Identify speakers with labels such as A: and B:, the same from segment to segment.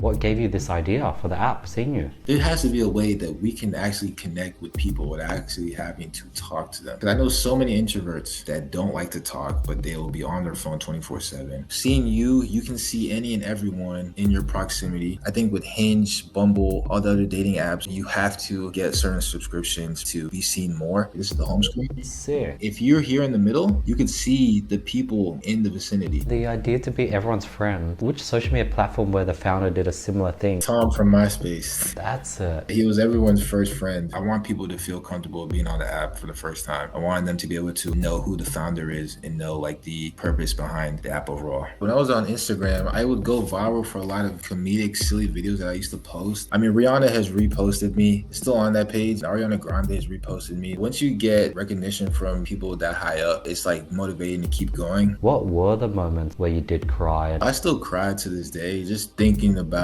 A: What gave you this idea for the app, SeenU?
B: There has to be a way that we can actually connect with people without actually having to talk to them. Because I know so many introverts that don't like to talk, but they will be on their phone 24/7. Seeing you can see any and everyone in your proximity. I think with Hinge, Bumble, all the other dating apps, you have to get certain subscriptions to be seen more. This is the home screen.
A: Sick.
B: If you're here in the middle, you can see the people in the vicinity.
A: The idea to be everyone's friend. Which social media platform where the founder did a similar thing?
B: Tom from MySpace.
A: That's it.
B: He was everyone's first friend. I want people to feel comfortable being on the app for the first time. I want them to be able to know who the founder is and know like the purpose behind the app overall. When I was on Instagram, I would go viral for a lot of comedic, silly videos that I used to post. I mean, Rihanna has reposted me. It's still on that page. Ariana Grande has reposted me. Once you get recognition from people that high up, it's like motivating to keep going.
A: What were the moments where you did cry?
B: I still cry to this day, just thinking about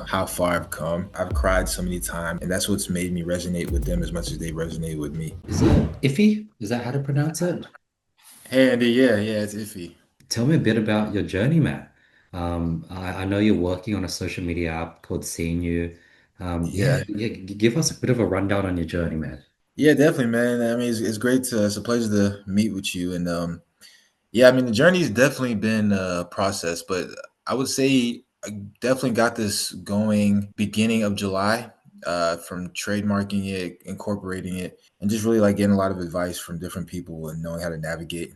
B: how far I've come. I've cried so many times, and that's what's made me resonate with them as much as they resonate with me.
C: Is it Iffy? Is that how to pronounce it?
B: Hey, Andy, yeah, it's iffy.
C: Tell me a bit about your journey, Matt. I know you're working on a social media app called SeenU.
B: Yeah,
C: Give us a bit of a rundown on your journey, man.
B: yeah, definitely, man. I mean, it's great to, it's a pleasure to meet with you, and yeah, I mean, the journey's definitely been a process, but I would say I definitely got this going beginning of July, from trademarking it, incorporating it, and just really like getting a lot of advice from different people and knowing how to navigate.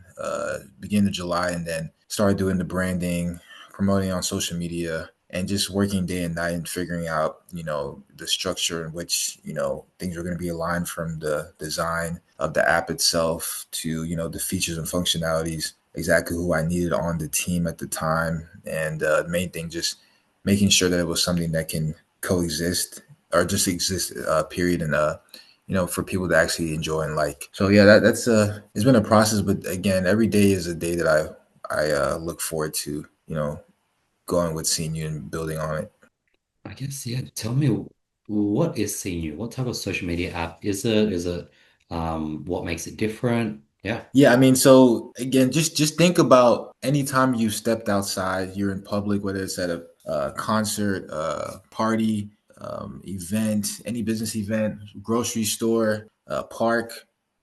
B: Beginning of July, and then started doing the branding, promoting on social media, and just working day and night and figuring out, the structure in which, things are going to be aligned from the design of the app itself to, the features and functionalities, exactly who I needed on the team at the time. And the main thing, just making sure that it was something that can coexist or just exist, period. And, for people to actually enjoy and like. So yeah, that's it's been a process, but again, every day is a day that I look forward to, going with seeing you and building on it.
C: I guess, yeah, tell me what is SeenU? What type of social media app is it? Is it what makes it different? Yeah.
B: Yeah, I mean, so again, just think about anytime you stepped outside, you're in public, whether it's at a concert, party, event, any business event, grocery store, park,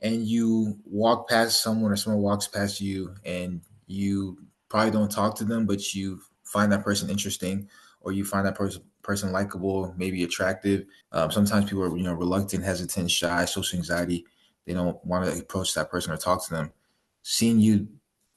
B: and you walk past someone or someone walks past you, and you probably don't talk to them, but you find that person interesting, or you find that person likable, maybe attractive. Sometimes people are, reluctant, hesitant, shy, social anxiety, they don't want to approach that person or talk to them. Seeing you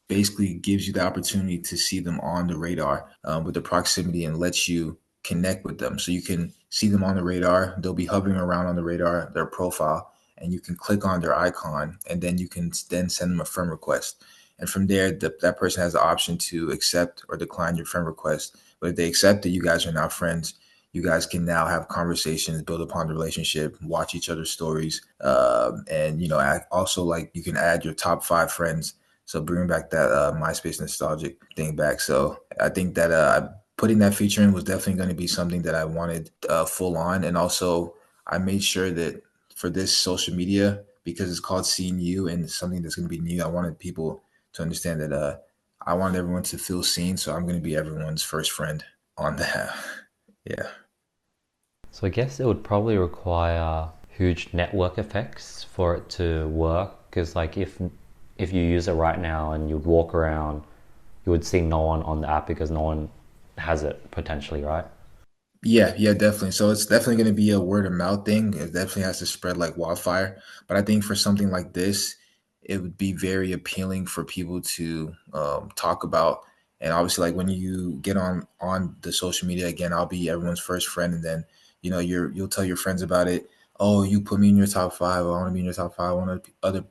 B: basically gives you the opportunity to see them on the radar, with the proximity, and lets you connect with them. So you can see them on the radar. They'll be hovering around on the radar, their profile, and you can click on their icon, and then you can then send them a friend request. And from there, that person has the option to accept or decline your friend request. But if they accept it, you guys are now friends. You guys can now have conversations, build upon the relationship, watch each other's stories, and also like you can add your top 5 friends. So bringing back that MySpace nostalgic thing back. So I think that putting that feature in was definitely going to be something that I wanted full on, and also I made sure that for this social media, because it's called Seeing You and it's something that's going to be new, I wanted people to understand that I want everyone to feel seen. So I'm going to be everyone's first friend on that. Yeah.
A: So I guess it would probably require huge network effects for it to work. Because like if you use it right now and you'd walk around, you would see no one on the app because no one has it potentially, right?
B: Yeah, definitely. So it's definitely going to be a word of mouth thing. It definitely has to spread like wildfire. But I think for something like this, it would be very appealing for people to talk about. And obviously, like when you get on the social media again, I'll be everyone's first friend, and then you'll tell your friends about it. Oh, you put me in your top five. I want to be in your top five. I want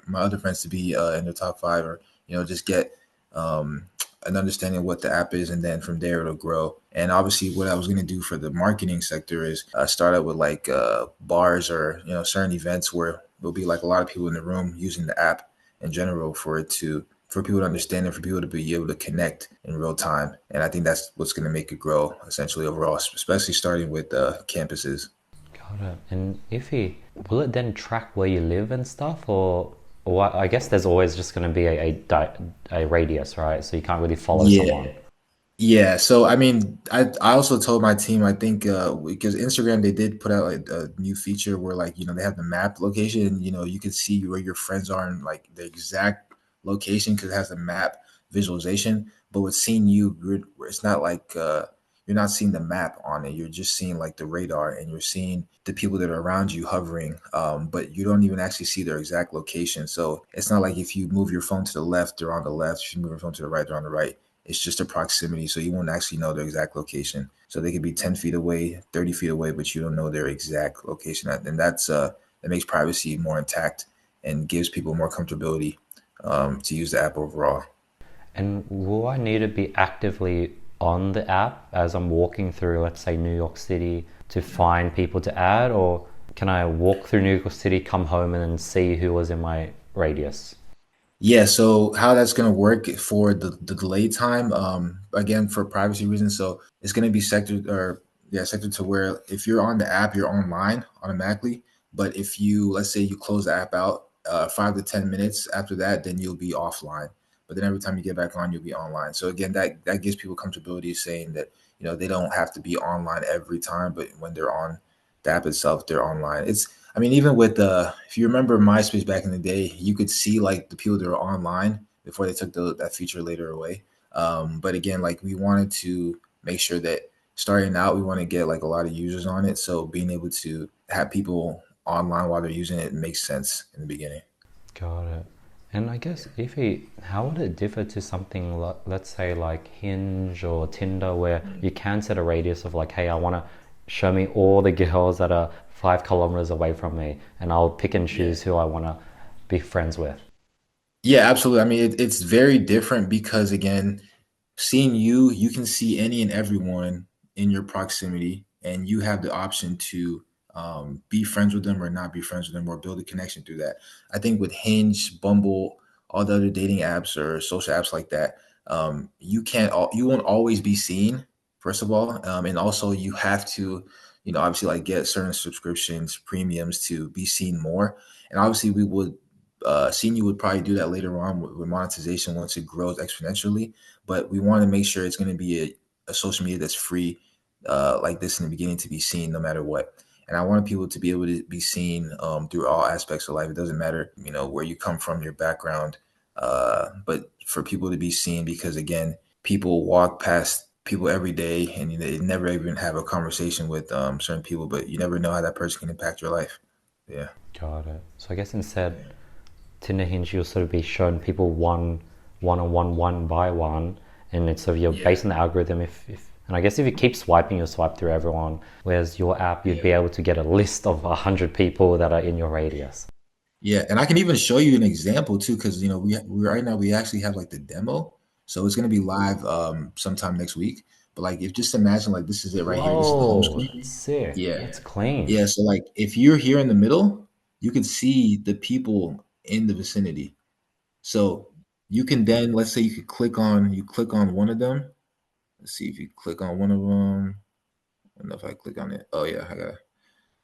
B: my other friends to be in the top five, or just get um, an understanding of what the app is, and then from there it'll grow. And obviously, what I was going to do for the marketing sector is start out with like bars, or certain events where there'll be like a lot of people in the room using the app in general, for people to understand and for people to be able to connect in real time. And I think that's what's going to make it grow essentially overall, especially starting with campuses.
A: Got it. And if he will it then track where you live and stuff, or what? I guess there's always just going to be a radius, right? So you can't really follow
B: Yeah.
A: someone.
B: Yeah, so I mean, I also told my team, I think because Instagram they did put out like a new feature where like they have the map location, and you can see where your friends are and like the exact location because it has the map visualization. But with seeing you, it's not like you're not seeing the map on it. You're just seeing like the radar, and you're seeing the people that are around you hovering. But you don't even actually see their exact location. So it's not like if you move your phone to the left, they're on the left. If you move your phone to the right, they're on the right. It's just a proximity, so you won't actually know their exact location. So they could be 10 feet away, 30 feet away, but you don't know their exact location. And that makes privacy more intact and gives people more comfortability to use the app overall.
A: And will I need to be actively on the app as I'm walking through, let's say, New York City to find people to add? Or can I walk through New York City, come home, and then see who was in my radius?
B: Yeah, so how that's going to work for the delay time, again, for privacy reasons. So it's going to be sectored or yeah, sectored to where if you're on the app, you're online automatically. But if you, let's say you close the app out 5 to 10 minutes after that, then you'll be offline. But then every time you get back on, you'll be online. So again, that gives people comfortability saying that, they don't have to be online every time, but when they're on the app itself, they're online. I mean, even with if you remember MySpace back in the day, you could see like the people that were online before they took that feature later away. But again, like we wanted to make sure that starting out, we want to get like a lot of users on it. So being able to have people online while they're using it makes sense in the beginning.
A: Got it. And I guess how would it differ to something, let's say, like Hinge or Tinder, where you can set a radius of like, hey, I want to show me all the girls that are 5 kilometers away from me, and I'll pick and
B: Yeah.
A: choose who I want to be friends with.
B: Yeah, absolutely. I mean, it's very different because again, seeing you, you can see any and everyone in your proximity, and you have the option to be friends with them or not be friends with them or build a connection through that. I think with Hinge, Bumble, all the other dating apps or social apps like that, you won't always be seen. First of all, and also you have to, obviously like get certain subscriptions, premiums to be seen more. And obviously, we would SeenU would probably do that later on with monetization once it grows exponentially. But we want to make sure it's going to be a social media that's free, like this in the beginning, to be seen no matter what. And I want people to be able to be seen through all aspects of life. It doesn't matter, where you come from, your background, but for people to be seen because again, people walk past people every day and they never even have a conversation with certain people, but you never know how that person can impact your life. Yeah.
A: Got it. So I guess instead, Tinder Hinge, you'll sort of be shown people one by one, and it's sort of you're
B: Yeah.
A: based on the algorithm. If and I guess if you keep swiping, you'll swipe through everyone. Whereas your app, you'd
B: Yeah.
A: be able to get a list of 100 people that are in your radius.
B: Yeah, and I can even show you an example too, because we right now we actually have like the demo, so it's gonna be live sometime next week. But like, if just imagine like this is it right here. This is the home
A: Whoa, that's
B: screen.
A: sick.
B: Yeah,
A: That's clean.
B: yeah. So like, if you're here in the middle, you can see the people in the vicinity. So you can then let's say you click on one of them. Let's see if you click on one of them. I don't know if I click on it. Oh yeah, I got.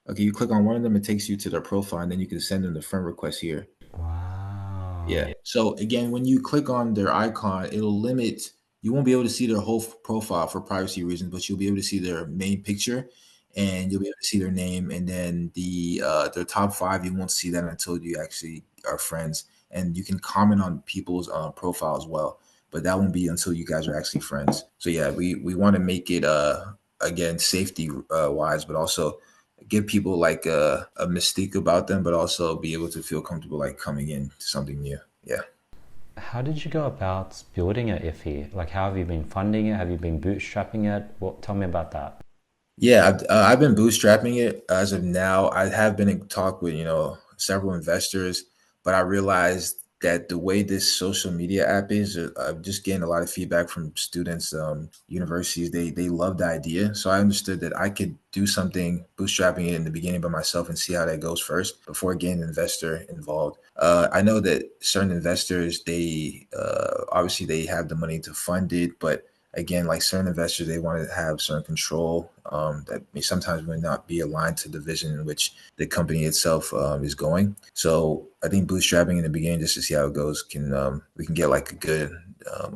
B: Okay, you click on one of them, it takes you to their profile, and then you can send them the friend request here. Yeah.
A: Wow.
B: So again, when you click on their icon, it'll limit. You won't be able to see their whole profile for privacy reasons, but you'll be able to see their main picture, and you'll be able to see their name, and then their top five. You won't see that until you actually are friends, and you can comment on people's profile as well. But that won't be until you guys are actually friends. So yeah, we want to make it again safety wise, but also give people like a mystique about them, but also be able to feel comfortable like coming in to something new. Yeah.
A: How did you go about building it, Iffy? Like, how have you been funding it? Have you been bootstrapping it? What? Tell me about that.
B: Yeah, I've been bootstrapping it as of now. I have been in talk with several investors, but I realized that the way this social media app is, I'm just getting a lot of feedback from students, universities. They love the idea, so I understood that I could do something bootstrapping it in the beginning by myself and see how that goes first before getting an investor involved. I know that certain investors obviously they have the money to fund it, but again, like certain investors, they want to have certain control that may sometimes may not be aligned to the vision in which the company itself is going. So I think bootstrapping in the beginning, just to see how it goes, can we can get like a good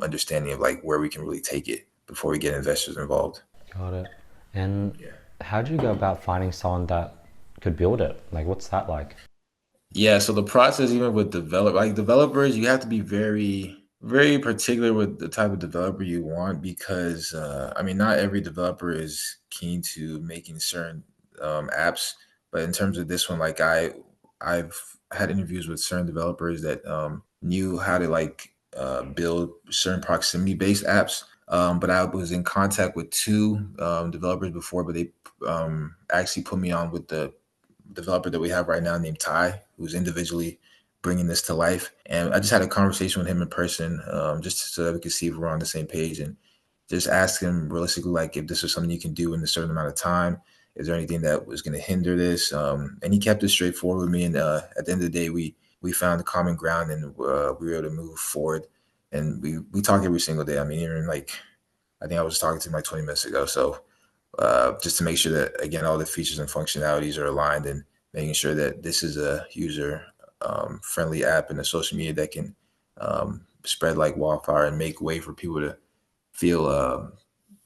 B: understanding of like where we can really take it. before we get investors involved.
A: Got it. And
B: Yeah.
A: how do you go about finding someone that could build it? Like, what's that like?
B: Yeah, so the process, even with developers, you have to be very, very particular with the type of developer you want because I mean, not every developer is keen to making certain apps. But in terms of this one, I've had interviews with certain developers that knew how to build certain proximity based apps. But I was in contact with two developers before, but they actually put me on with the developer that we have right now named Ty, who's individually bringing this to life. And I just had a conversation with him in person, just so that we could see if we're on the same page and just ask him realistically, like, if this is something you can do in a certain amount of time. Is there anything that was going to hinder this? And he kept it straightforward with me. And at the end of the day, we found a common ground and we were able to move forward. And we talk every single day. I mean, even like I think I was talking to him like 20 minutes ago. So just to make sure that again all the features and functionalities are aligned and making sure that this is a user friendly app and a social media that can spread like wildfire and make way for people to feel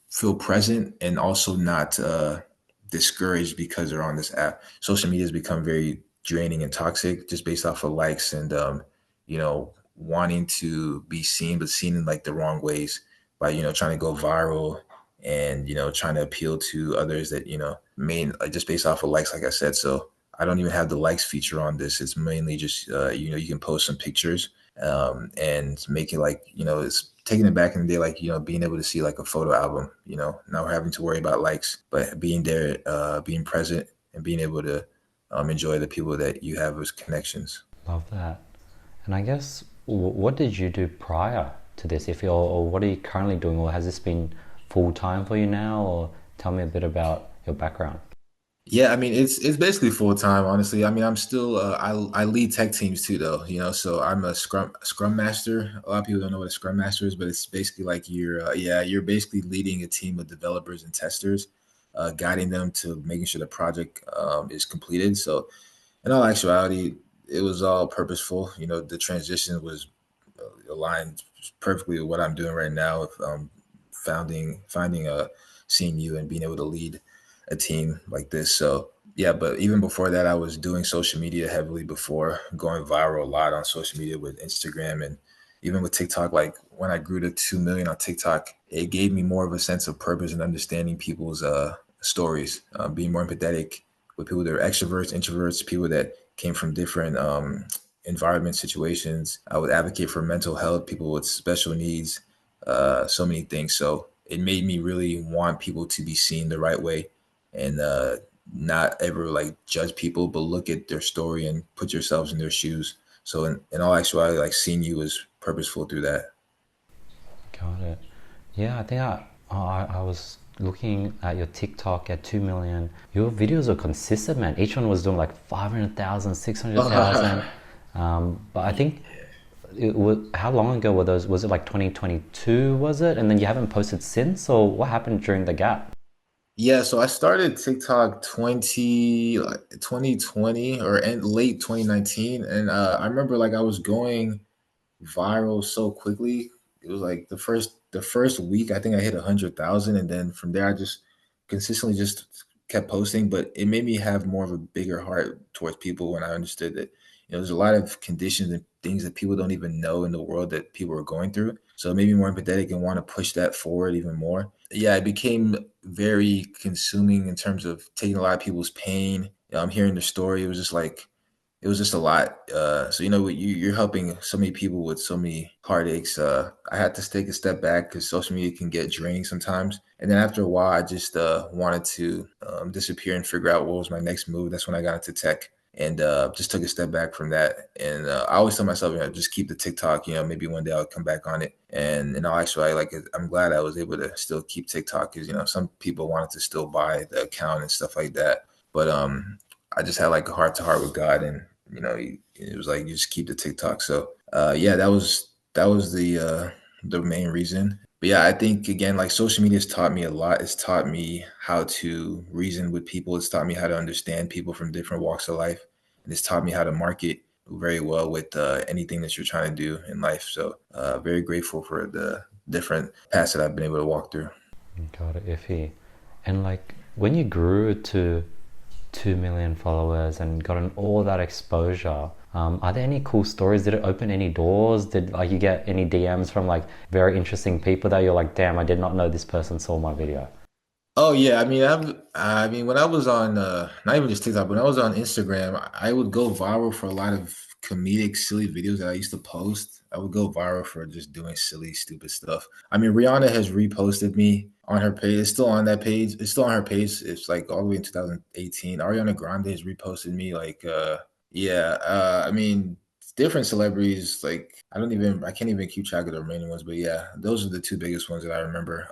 B: feel present and also not discouraged because they're on this app. Social media has become very draining and toxic just based off of likes and wanting to be seen, but seen in like the wrong ways by trying to go viral and trying to appeal to others that main like just based off of likes, like I said. So I don't even have the likes feature on this. It's mainly just you can post some pictures and make it like it's taking it back in the day, like being able to see like a photo album, not having to worry about likes, but being there, being present, and being able to enjoy the people that you have as connections.
A: Love that. And I guess, what did you do prior to this? If you're, or what are you currently doing, or has this been full time for you now? Or tell me a bit about your background.
B: Yeah, I mean it's basically full time, honestly. I mean I'm still I lead tech teams too though, so I'm a Scrum Master. A lot of people don't know what a Scrum Master is, but it's basically like you're basically leading a team of developers and testers, guiding them to making sure the project is completed. So in all actuality, it was all purposeful. The transition was aligned perfectly with what I'm doing right now with finding a SeenU and being able to lead a team like this. So yeah, but even before that, I was doing social media heavily before, going viral a lot on social media with Instagram and even with TikTok. Like when I grew to 2 million on TikTok, it gave me more of a sense of purpose and understanding people's stories, being more empathetic with people that are extroverts, introverts, people that came from different environment situations. I would advocate for mental health, people with special needs, so many things. So it made me really want people to be seen the right way and not ever like judge people, but look at their story and put yourselves in their shoes. So in all actuality, like seeing you is purposeful through that.
A: Got it. Yeah, I think I was looking at your TikTok at 2 million. Your videos are consistent, man. Each one was doing like 500,000, 600,000. But I think how long ago were those? Was it like 2022, was it? And then you haven't posted since? Or what happened during the gap?
B: Yeah, so I started TikTok 2020 or late 2019, and I remember like I was going viral so quickly. It was like the first week I think I hit 100,000, and then from there I just consistently just kept posting. But it made me have more of a bigger heart towards people when I understood that there's a lot of conditions and things that people don't even know in the world that people are going through. So it made me more empathetic and want to push that forward even more. Yeah, it became very consuming in terms of taking a lot of people's pain. Hearing their story, it was just a lot. So you're helping so many people with so many heartaches. I had to take a step back because social media can get draining sometimes. And then after a while, I just wanted to disappear and figure out what was my next move. That's when I got into tech and just took a step back from that. And I always tell myself, just keep the TikTok. Maybe one day I'll come back on it. And in all actuality, like I'm glad I was able to still keep TikTok because some people wanted to still buy the account and stuff like that. But I just had like a heart to heart with God, and it was like you just keep the TikTok. So yeah, that was the main reason. But yeah, I think again, like social media has taught me a lot. It's taught me how to reason with people. It's taught me how to understand people from different walks of life, and it's taught me how to market very well with anything that you're trying to do in life. So very grateful for different paths that I've been able to walk through.
A: Got it, iffy. And like when you grew to 2 million followers and gotten all that exposure, are there any cool stories? Did it open any doors? Did like you get any DMs from like very interesting people that you're like, damn, I did not know this person saw my video?
B: Oh yeah, I mean, when I was on, not even just TikTok, when I was on Instagram, I would go viral for a lot of comedic, silly videos that I used to post. I would go viral for just doing silly, stupid stuff. I mean, Rihanna has reposted me on her page. It's still on that page. It's still on her page. It's like all the way in 2018. Ariana Grande has reposted me. Like, yeah. I mean, different celebrities. Like, I can't even keep track of the remaining ones. But yeah, those are the two biggest ones that I remember.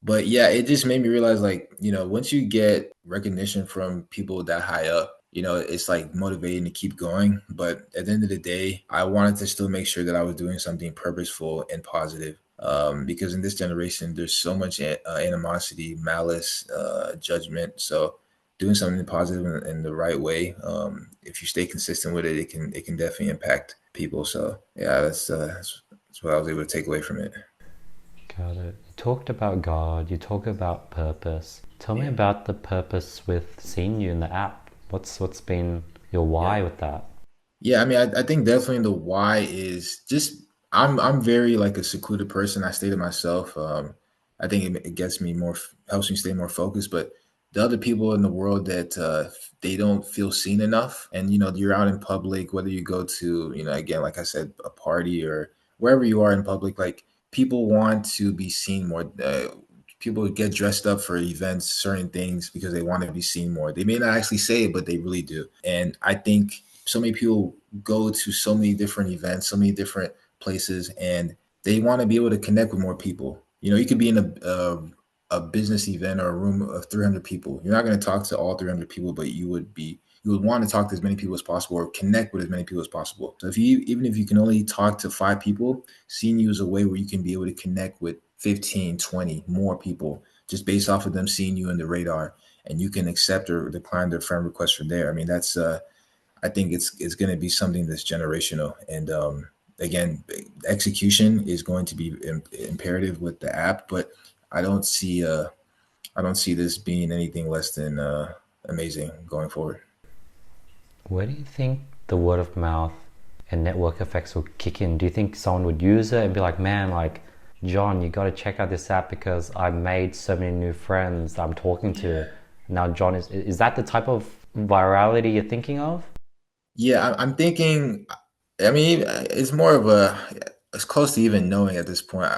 B: But yeah, it just made me realize, like, once you get recognition from people that high up, it's like motivating to keep going. But at the end of the day, I wanted to still make sure that I was doing something purposeful and positive. Because in this generation, there's so much animosity, malice, judgment. So doing something positive in the right way, if you stay consistent with it, it can definitely impact people. So yeah, that's what I was able to take away from it.
A: Got it. You talked about God, you talk about purpose. Tell me
B: Yeah.
A: about the purpose with seeing you in the app. What's been your
B: Yeah.
A: why with that?
B: Yeah, I mean, I think definitely the why is just I'm very like a secluded person. I stay to myself. I think it gets me more, helps me stay more focused. But the other people in the world that they don't feel seen enough, and you're out in public, whether you go to again, like I said, a party or wherever you are in public, like people want to be seen more. People get dressed up for events, certain things because they want to be seen more. They may not actually say it, but they really do. And I think so many people go to so many different events, so many different places, and they want to be able to connect with more people. You could be in a business event or a room of 300 people. You're not going to talk to all 300 people, but you would want to talk to as many people as possible or connect with as many people as possible. So even if you can only talk to 5 people, seeing you is a way where you can be able to connect with 15, 20 more people just based off of them seeing you in the radar, and you can accept or decline their friend request from there. I mean, that's I think it's going to be something that's generational. And again, execution is going to be imperative with the app, but I don't see uh, I don't see this being anything less than amazing going forward.
A: Where do you think the word of mouth and network effects will kick in? Do you think someone would use it and be like, man, like, John, you got to check out this app because I made so many new friends that I'm talking to. Now, John, is that the type of virality you're thinking of?
B: Yeah, I'm thinking. I mean, it's more of it's close to even knowing at this point.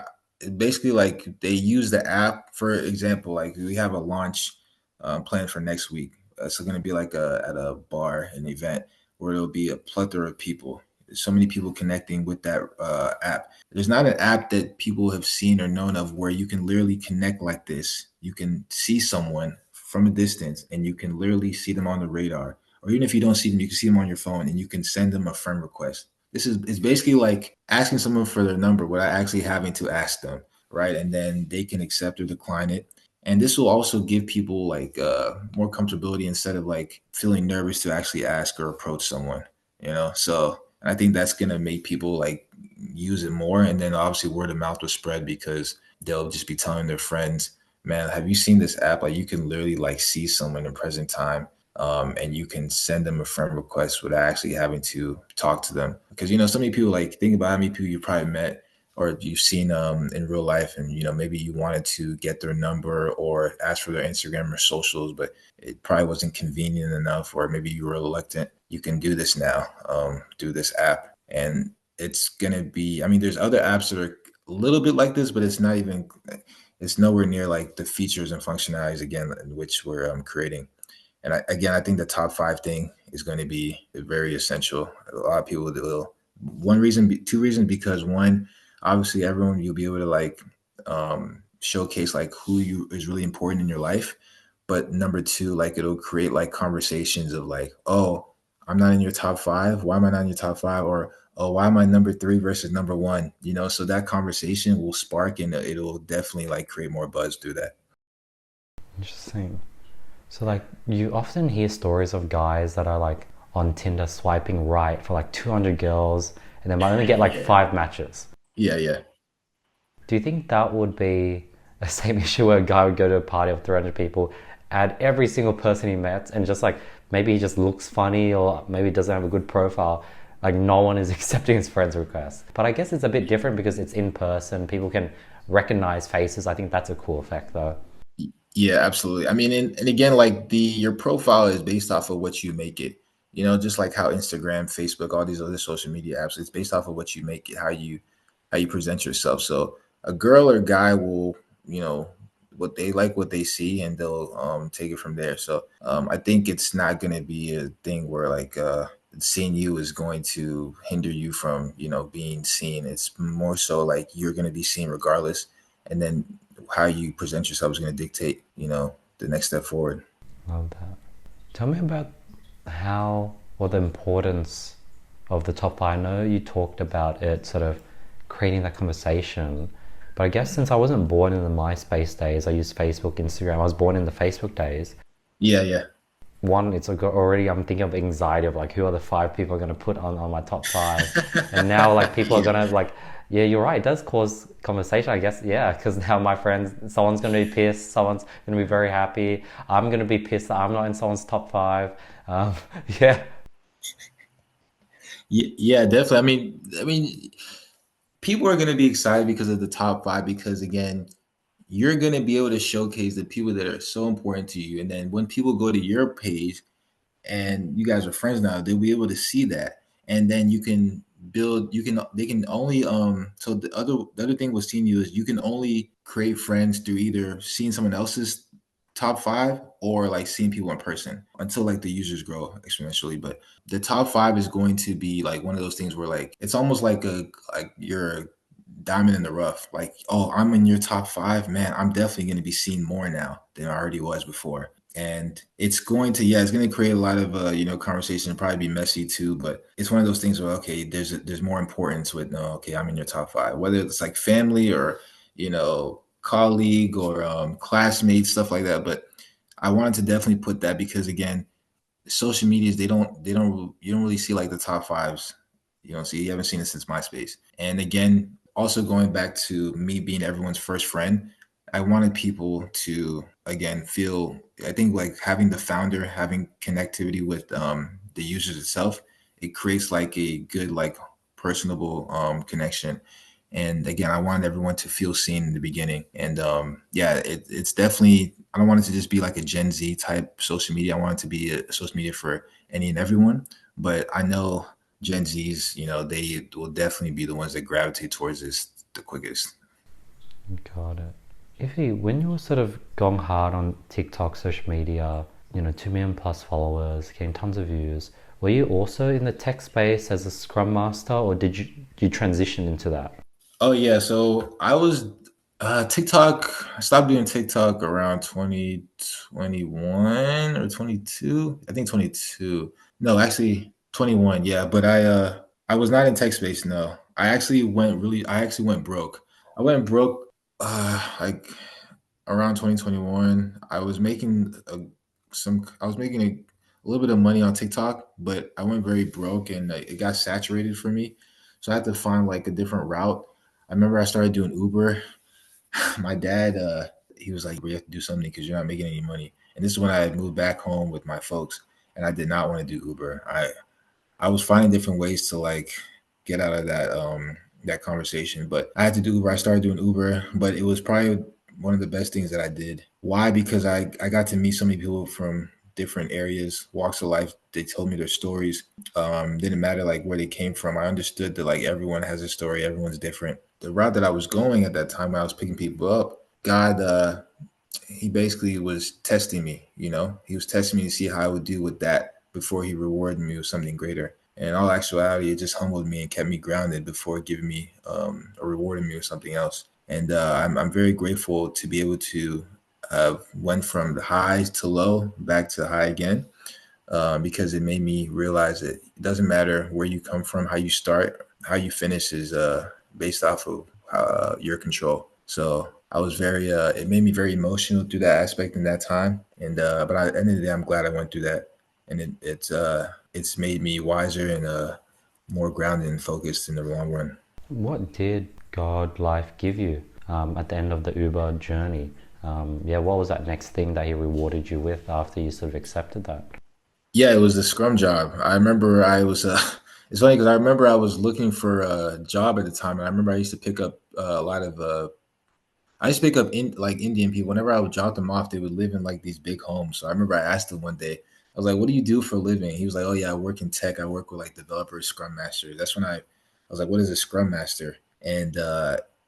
B: Basically, like they use the app. For example, like we have a launch planned for next week. It's going to be like at a bar, an event where there'll be a plethora of people. There's so many people connecting with that app. There's not an app that people have seen or known of where you can literally connect like this. You can see someone from a distance, and you can literally see them on the radar, or even if you don't see them, you can see them on your phone and you can send them a friend request. This is it's basically like asking someone for their number without actually having to ask them, right? And then they can accept or decline it. And this will also give people like more comfortability instead of like feeling nervous to actually ask or approach someone, So I think that's gonna make people like use it more, and then obviously word of mouth will spread because they'll just be telling their friends, "Man, have you seen this app? Like you can literally like see someone in present time, and you can send them a friend request without actually having to talk to them." Because so many people like think about how many people you probably met or you've seen in real life, and maybe you wanted to get their number or ask for their Instagram or socials, but it probably wasn't convenient enough, or maybe you were reluctant. You can do this now through this app, and it's gonna be. I mean, there's other apps that are a little bit like this, but it's not even. It's nowhere near like the features and functionalities again in which we're creating. And again, I think the top five thing is going to be very essential. A lot of people will. One reason, two reasons, because one, obviously, everyone you'll be able to like showcase like who you is really important in your life. But number two, like it'll create like conversations of like, oh, I'm not in your top five. Why am I not in your top five? Or oh, why am I number three versus number one? So that conversation will spark, and it'll definitely like create more buzz through that.
A: Interesting. So like you often hear stories of guys that are like on Tinder swiping right for like 200 girls and they might only get like
B: Yeah.
A: 5 matches.
B: Yeah, yeah.
A: Do you think that would be the same issue where a guy would go to a party of 300 people, add every single person he met, and just like maybe he just looks funny or maybe doesn't have a good profile? Like no one is accepting his friend's request. But I guess it's a bit different because it's in person. People can recognize faces. I think that's a cool effect though.
B: Yeah, absolutely. I mean, and again, like the your profile is based off of what you make it. You know, just like how Instagram, Facebook, all these other social media apps, it's based off of what you make it, how you present yourself. So a girl or guy will, you know, what they see, and they'll take it from there. So I think it's not going to be a thing where like seeing you is going to hinder you from being seen. It's more so like you're going to be seen regardless, and then how you present yourself is going to dictate the next step forward.
A: Love that. Tell me about how or the importance of the top five. I know you talked about it sort of creating that conversation, but I guess since I wasn't born in the MySpace days, I used Facebook, Instagram. I was born in the Facebook days.
B: Yeah, yeah.
A: One, it's like already I'm thinking of anxiety of like who are the five people I'm gonna put on my top five, and now like people are
B: Yeah.
A: gonna like, yeah, you're right, it does cause conversation, I guess, yeah, because now my friends, someone's gonna be pissed, someone's gonna be very happy, I'm gonna be pissed that I'm not in someone's top five. um, yeah.
B: Yeah, definitely. I mean, people are going to be excited because of the top five, because again, you're going to be able to showcase the people that are so important to you. And then when people go to your page and you guys are friends now, they'll be able to see that. And then you can build, they can only, so the other thing with seeing you is you can only create friends through either seeing someone else's top five or like seeing people in person until like the users grow exponentially. But the top five is going to be like one of those things where like it's almost like you're a diamond in the rough. Like, oh, I'm in your top five, man. I'm definitely going to be seen more now than I already was before. And it's going to, yeah, it's going to create a lot of conversation and probably be messy too. But it's one of those things where okay, there's more importance with no, okay, I'm in your top five, whether it's like family or colleague or classmates, stuff like that. But I wanted to definitely put that because again, social medias, they don't you don't really see like the top fives. You don't see, you haven't seen it since MySpace. And again, also going back to me being everyone's first friend, I wanted people to again feel, I think like having the founder having connectivity with the users itself, it creates like a good like personable connection. And again, I wanted everyone to feel seen in the beginning. And yeah, it's definitely, I don't want it to just be like a Gen Z type social media. I want it to be a social media for any and everyone. But I know Gen Zs, they will definitely be the ones that gravitate towards this the quickest.
A: Got it. Ify, when you were sort of going hard on TikTok, social media, 2 million plus followers, getting tons of views, were you also in the tech space as a Scrum Master, or did you transition into that?
B: Oh yeah, so I was TikTok. I stopped doing TikTok around 2021 or 22. I think 22. No, actually 21. Yeah, but I was not in tech space. No, I actually went broke. I went broke like around 2021. I was making a little bit of money on TikTok, but I went very broke and it got saturated for me. So I had to find like a different route. I remember I started doing Uber. My dad, he was like, "We have to do something because you're not making any money." And this is when I moved back home with my folks, and I did not want to do Uber. I was finding different ways to like get out of that conversation, but I had to do Uber. I started doing Uber, but it was probably one of the best things that I did. Why? Because I got to meet so many people from different areas, walks of life. They told me their stories. Didn't matter like where they came from. I understood that like everyone has a story, everyone's different. The route that I was going at that time when I was picking people up, God, he basically was testing me. He was testing me to see how I would do with that before he rewarded me with something greater. And in all actuality, it just humbled me and kept me grounded before giving me or rewarding me with something else. And I'm very grateful to be able to went from the highs to low back to high again, because it made me realize that it doesn't matter where you come from, how you start, how you finish is based off of your control. So I was it made me very emotional through that aspect in that time. And but at the end of the day, I'm glad I went through that, and it's made me wiser and more grounded and focused in the long run.
A: What did God life give you? at the end of the Uber journey. Yeah, what was that next thing that he rewarded you with after you sort of accepted that?
B: Yeah, it was the Scrum job. I remember I was. It's funny because I remember I was looking for a job at the time, and I remember I used to pick up a lot of. I used to pick up like Indian people. Whenever I would drop them off, they would live in like these big homes. So I remember I asked him one day. I was like, "What do you do for a living?" He was like, "Oh yeah, I work in tech. I work with like developers, Scrum Masters." That's when I was like, "What is a Scrum Master?" And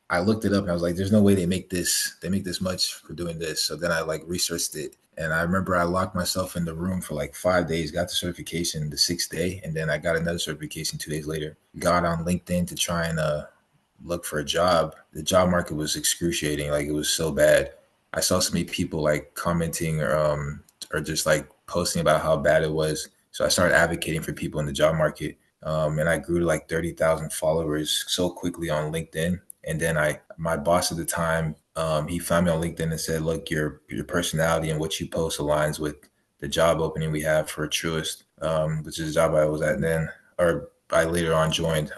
B: I looked it up, and I was like, "There's no way they make this. They make this much for doing this." So then I like researched it, and I remember I locked myself in the room for like 5 days, got the certification the sixth day, and then I got another certification 2 days later. Got on LinkedIn to try and look for a job. The job market was excruciating. Like it was so bad. I saw so many people like commenting or just like posting about how bad it was. So I started advocating for people in the job market. And I grew to like 30,000 followers so quickly on LinkedIn. And then my boss at the time, he found me on LinkedIn and said, "Look, your personality and what you post aligns with the job opening we have for Truist, which is the job I was at then, or I later on joined."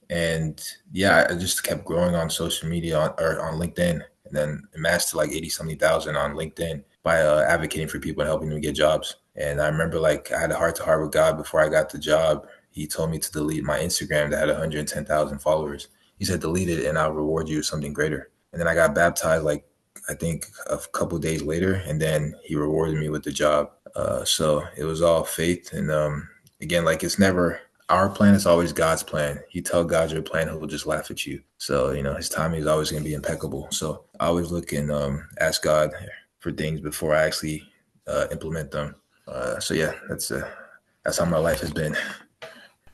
B: And yeah, I just kept growing on social media or on LinkedIn, and then amassed to like 80 something thousand on LinkedIn by advocating for people and helping them get jobs. And I remember like I had a heart to heart with God before I got the job. He told me to delete my Instagram that had 110,000 followers. He said, "Delete it and I'll reward you with something greater." And then I got baptized like I think a couple days later, and then he rewarded me with the job. So it was all faith. And again, like it's never our plan, is always God's plan. You tell God your plan, he'll just laugh at you. So, his timing is always going to be impeccable. So I always look and ask God for things before I actually implement them. So yeah, that's how my life has been.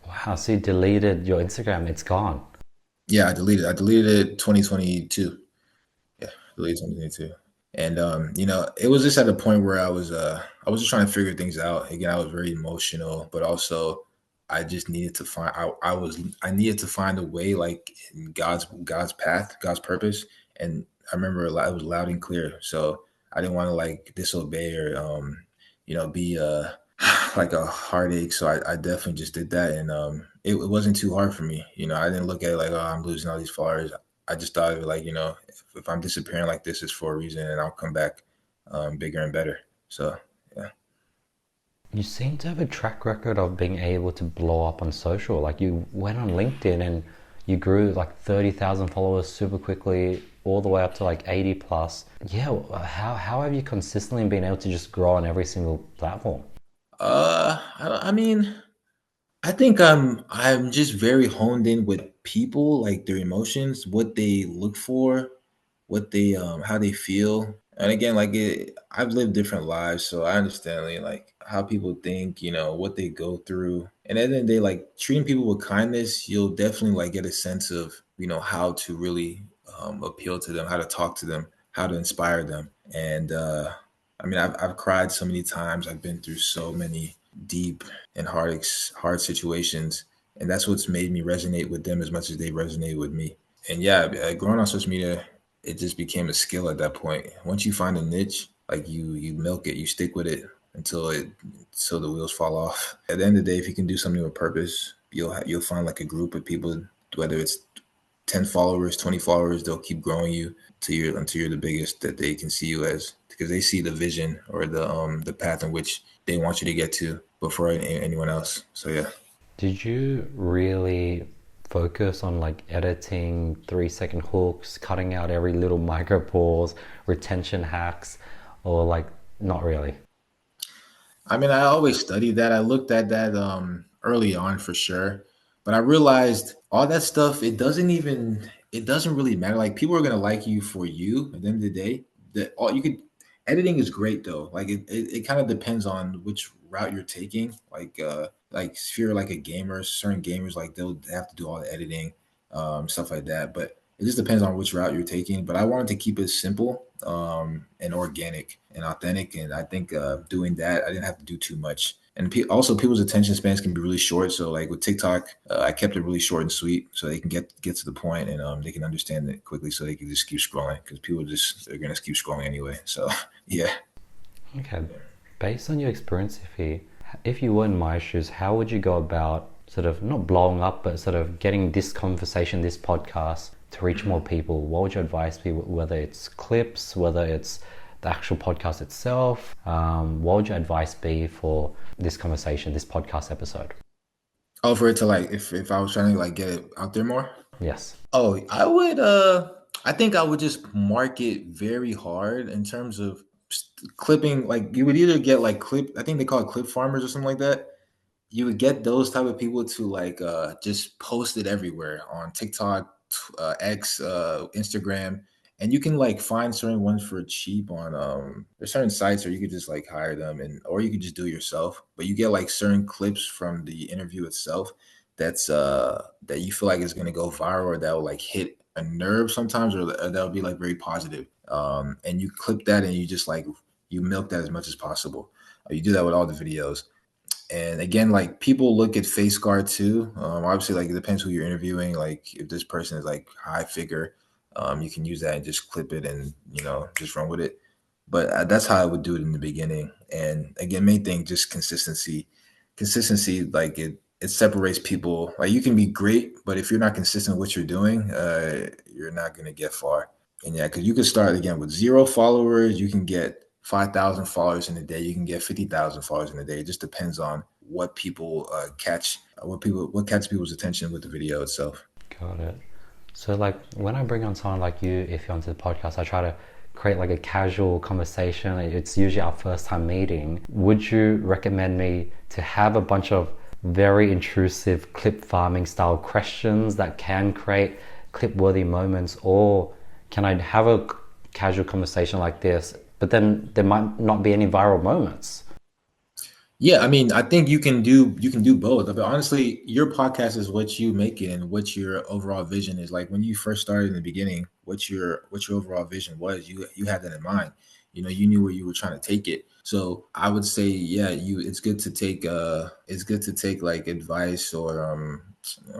A: Wow, so you deleted your Instagram, it's gone.
B: Yeah, I deleted it 2022. Yeah, deleted 2022. And it was just at a point where I was just trying to figure things out. Again, I was very emotional, but also I just needed to find I needed to find a way like in God's path, God's purpose. And I remember it was loud and clear. So I didn't want to like disobey or be like a heartache. So I definitely just did that, and it wasn't too hard for me. I didn't look at it like, oh, I'm losing all these followers. I just thought of it like, if I'm disappearing like this, it's for a reason, and I'll come back bigger and better. So yeah.
A: You seem to have a track record of being able to blow up on social. Like you went on LinkedIn and you grew like 30,000 followers super quickly, all the way up to like 80 plus. Yeah, how have you consistently been able to just grow on every single platform?
B: I mean, I think I'm just very honed in with people, like their emotions, what they look for, what they how they feel. And again, like I've lived different lives, so I understand like how people think, what they go through. And at the end of the day, like treating people with kindness, you'll definitely like get a sense of, how to really appeal to them, how to talk to them, how to inspire them. And I mean, I've cried so many times. I've been through so many deep and hard situations, and that's what's made me resonate with them as much as they resonate with me. And yeah, growing on social media, it just became a skill at that point. Once you find a niche, like you milk it, you stick with it until the wheels fall off. At the end of the day, if you can do something with purpose, you'll find like a group of people, whether it's 10 followers, 20 followers, they'll keep growing you until you're the biggest that they can see you as, because they see the vision or the path in which they want you to get to before anyone else. So yeah.
A: Did you really focus on like editing 3 second hooks, cutting out every little micro pause, retention hacks, or like not really?
B: I mean, I always studied that. I looked at that early on for sure, but I realized all that stuff, it doesn't really matter. Like people are gonna like you for you at the end of the day. That all you could Editing is great though. Like it kind of depends on which route you're taking. Like if you're like a gamer, certain gamers like they'll have to do all the editing, stuff like that. But it just depends on which route you're taking. But I wanted to keep it simple, and organic and authentic. And I think doing that, I didn't have to do too much. And also, people's attention spans can be really short. So, like with TikTok, I kept it really short and sweet, so they can get to the point, and they can understand it quickly, so they can just keep scrolling because people just they're gonna keep scrolling anyway. So, yeah.
A: Okay. Based on your experience, if you were in my shoes, how would you go about sort of not blowing up, but sort of getting this conversation, this podcast to reach more people, what would your advice be? Whether it's clips, whether it's the actual podcast itself, what would your advice be for this conversation, this podcast episode?
B: Oh, for it to like, if I was trying to like get it out there more.
A: Yes.
B: Oh, I would. I think I would just market very hard in terms of clipping. Like you would either get like clip. I think they call it clip farmers or something like that. You would get those type of people to like just post it everywhere on TikTok, X, Instagram, and you can like find certain ones for cheap on there's certain sites where you could just like hire them and or you could just do it yourself. But you get like certain clips from the interview itself that's that you feel like is gonna go viral or that will like hit a nerve sometimes or that will be like very positive. And you clip that and you just like you milk that as much as possible. You do that with all the videos. And again, like people look at face guard too. Obviously, like it depends who you're interviewing. Like if this person is like high figure, you can use that and just clip it and just run with it. But that's how I would do it in the beginning. And again, main thing just consistency. Consistency, like it separates people. Like you can be great, but if you're not consistent with what you're doing, you're not gonna get far. And yeah, because you could start again with 0 followers. You can get 5,000 followers in a day. You can get 50,000 followers in a day. It just depends on what people catch, what catches people's attention with the video itself.
A: Got it. So like when I bring on someone like you, if you're onto the podcast, I try to create like a casual conversation. It's usually our first time meeting. Would you recommend me to have a bunch of very intrusive clip farming style questions that can create clip worthy moments, or can I have a casual conversation like this, but then there might not be any viral moments?
B: Yeah, I mean, I think you can do both. But honestly, your podcast is what you make it and what your overall vision is. Like when you first started in the beginning, what your overall vision was, you had that in mind. You knew where you were trying to take it. So I would say, yeah, it's good to take like advice or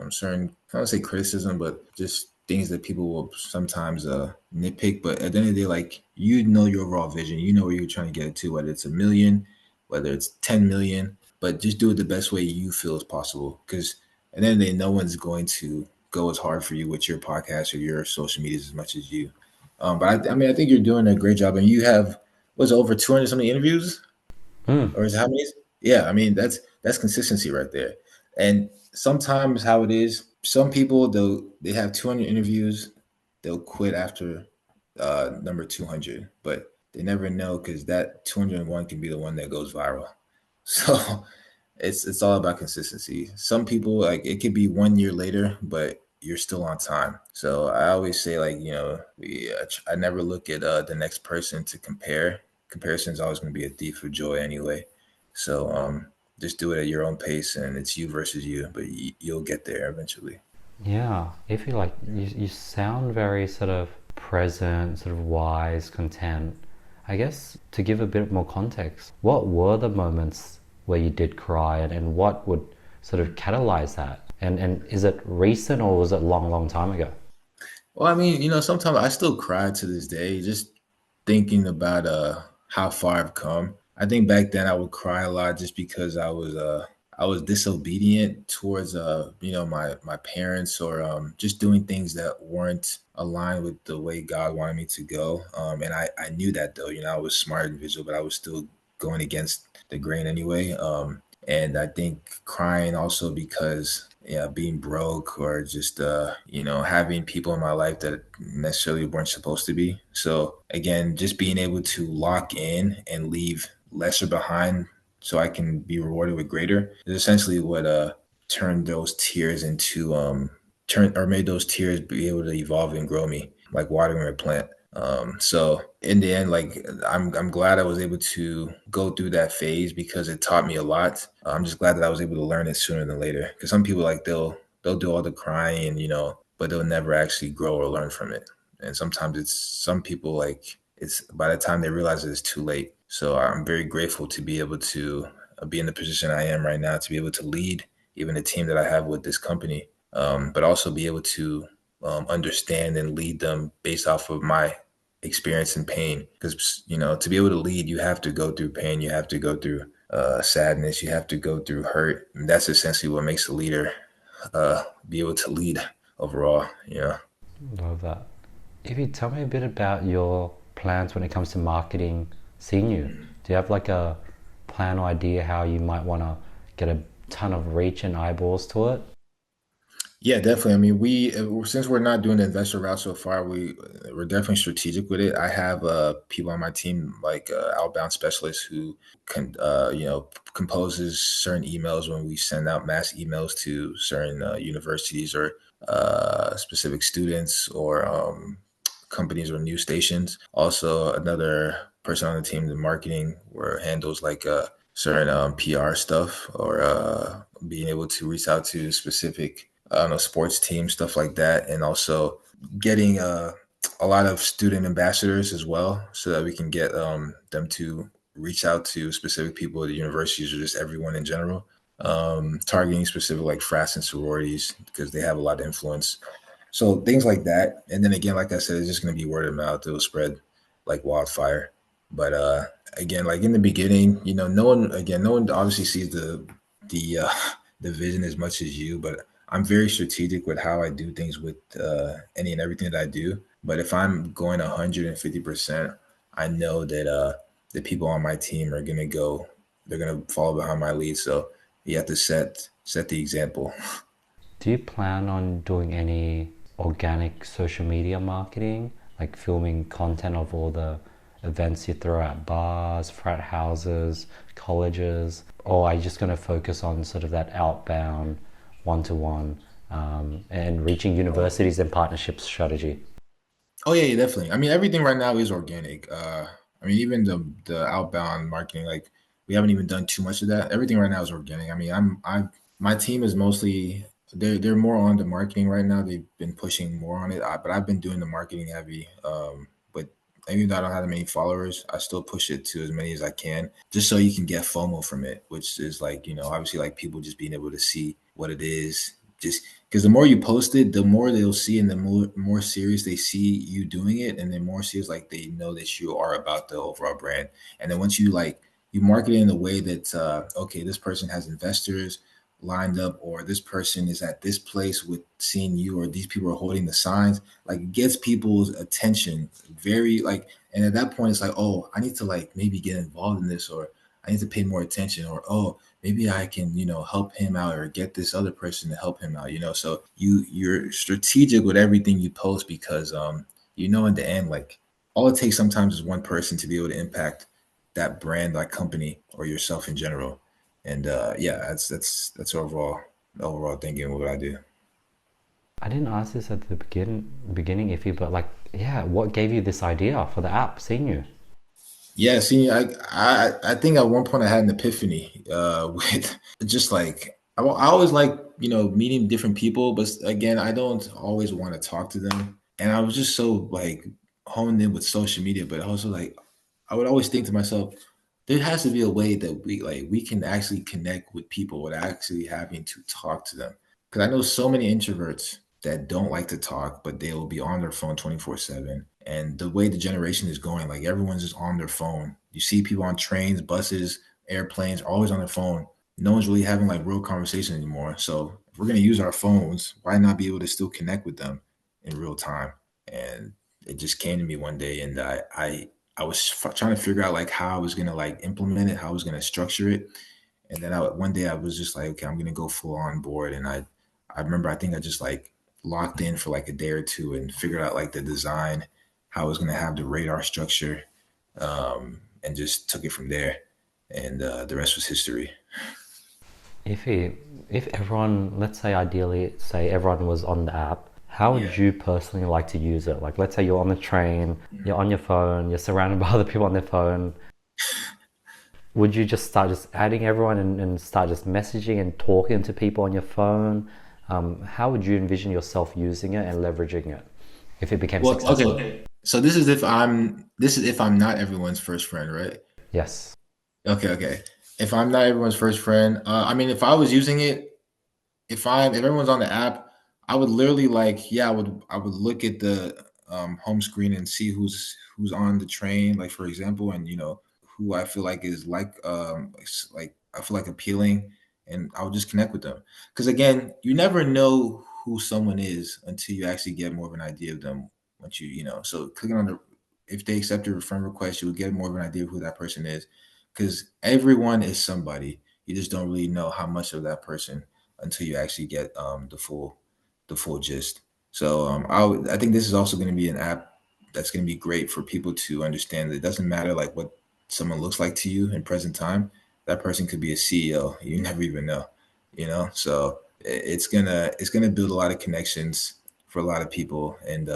B: certain I don't say criticism, but just things that people will sometimes nitpick. But at the end of the day, like your overall vision, you know where you're trying to get it to, whether it's a million, whether it's 10 million, but just do it the best way you feel is possible. Because at the end of the day, no one's going to go as hard for you with your podcast or your social medias as much as you. But I mean, I think you're doing a great job, and you have was it over 200 something interviews,
A: Mm.
B: or is it how many? Yeah, I mean that's consistency right there. And sometimes how it is, some people they have 200 interviews, they'll quit after number 200, but they never know because that 201 can be the one that goes viral. So it's all about consistency. Some people like it could be 1 year later, but you're still on time. So I always say like I never look at the next person to compare. Comparison is always going to be a thief of joy anyway. So just do it at your own pace, and it's you versus you, but you'll get there eventually.
A: Yeah, if you like, you sound very sort of present, sort of wise, content. I guess to give a bit more context, what were the moments where you did cry, and what would sort of catalyze that? And is it recent or was it long, long time ago?
B: Well, I mean, sometimes I still cry to this day, just thinking about how far I've come. I think back then I would cry a lot just because I was disobedient towards my parents or just doing things that weren't aligned with the way God wanted me to go. And I knew that though, I was smart and visual, but I was still going against the grain anyway. And I think crying also because yeah, being broke or just having people in my life that necessarily weren't supposed to be. So again, just being able to lock in and leave lesser behind so I can be rewarded with greater is essentially what turned those tears into turn or made those tears be able to evolve and grow me like watering a plant. So in the end, like I'm glad I was able to go through that phase because it taught me a lot. I'm just glad that I was able to learn it sooner than later. Because some people like they'll do all the crying, but they'll never actually grow or learn from it. And sometimes it's some people like it's by the time they realize it, it's too late. So I'm very grateful to be able to be in the position I am right now to be able to lead even the team that I have with this company, but also be able to understand and lead them based off of my experience and pain. Because to be able to lead, you have to go through pain, you have to go through sadness, you have to go through hurt. And that's essentially what makes a leader be able to lead overall.
A: Love that. If you tell me a bit about your plans when it comes to marketing SeenU, do you have like a plan or idea how you might want to get a ton of reach and eyeballs to it?
B: Yeah, definitely. I mean, we since we're not doing the investor route so far, we're definitely strategic with it. I have people on my team like outbound specialists who can composes certain emails when we send out mass emails to certain universities or specific students or companies or news stations. Also, another person on the team, the marketing, where handles like certain PR stuff or being able to reach out to specific I don't know sports teams, stuff like that, and also getting a lot of student ambassadors as well, so that we can get them to reach out to specific people at the universities or just everyone in general. Targeting specific like frats and sororities because they have a lot of influence. So things like that. And then again, like I said, it's just gonna be word of mouth. It'll spread like wildfire. But again, like in the beginning, no one obviously sees the the vision as much as you, but I'm very strategic with how I do things with any and everything that I do. But if I'm going 150%, I know that the people on my team are gonna go, they're gonna follow behind my lead. So you have to set the example.
A: Do you plan on doing any organic social media marketing, like filming content of all the events you throw at bars, frat houses, colleges? Or are you just going to focus on sort of that outbound, one to one, and reaching universities and partnerships strategy?
B: Oh yeah, yeah, definitely. I mean, everything right now is organic. I mean, even the outbound marketing, like we haven't even done too much of that. Everything right now is organic. I mean, my team is mostly they're more on the marketing right now. They've been pushing more on it, but I've been doing the marketing heavy. But even though I don't have that many followers, I still push it to as many as I can, just so you can get FOMO from it, which is like obviously like people just being able to see what it is, just because the more you post it, the more they'll see, and the more serious they see you doing it, and then more serious like they know that you are about the overall brand. And then once you like you market it in a way that okay, this person has investors lined up, or this person is at this place with seeing you, or these people are holding the signs, like it gets people's attention very like, and at that point it's like, oh, I need to like maybe get involved in this, or I need to pay more attention, or oh, maybe I can, help him out or get this other person to help him out. So you're strategic with everything you post because in the end, like all it takes sometimes is one person to be able to impact that brand, that company, or yourself in general. And yeah, that's overall thinking of what I do.
A: I didn't ask this at the beginning, Iffy, but like, yeah, what gave you this idea for the app, SeenU?
B: Yeah, see, I think at one point I had an epiphany with just like I always like meeting different people, but again, I don't always want to talk to them, and I was just so like honed in with social media, but also like I would always think to myself, there has to be a way that we can actually connect with people without actually having to talk to them. Because I know so many introverts that don't like to talk, but they will be on their phone 24/7. And the way the generation is going, like everyone's just on their phone. You see people on trains, buses, airplanes, always on their phone. No one's really having like real conversation anymore. So if we're gonna use our phones, why not be able to still connect with them in real time? And it just came to me one day, and I was trying to figure out like how I was gonna like implement it, how I was gonna structure it, and then one day I was just like, okay, I'm gonna go full on board, and I remember I think I just like locked in for like a day or two and figured out like the design, how I was gonna have the radar structure, and just took it from there, and the rest was history.
A: Iffy, if everyone, let's say ideally, say everyone was on the app, how
B: Yeah.
A: would you personally like to use it? Like, let's say you're on the train, you're on your phone, you're surrounded by other people on their phone. Would you just start just adding everyone and start just messaging and talking to people on your phone? How would you envision yourself using it and leveraging it if it became
B: Well,
A: successful?
B: okay. So this is if I'm not everyone's first friend, right?
A: Yes.
B: Okay, okay. If I'm not everyone's first friend, I mean, if I was using it, if everyone's on the app, I would literally like, yeah, I would look at the home screen and see who's on the train, like for example, and who I feel like is like I feel like appealing, and I would just connect with them. Because again, you never know who someone is until you actually get more of an idea of them. Once so clicking on if they accept your friend request, you will get more of an idea of who that person is, because everyone is somebody. You just don't really know how much of that person until you actually get the full gist. So I think this is also going to be an app that's going to be great for people to understand that it doesn't matter like what someone looks like to you in present time. That person could be a CEO. You never even know, So it's gonna build a lot of connections for a lot of people, and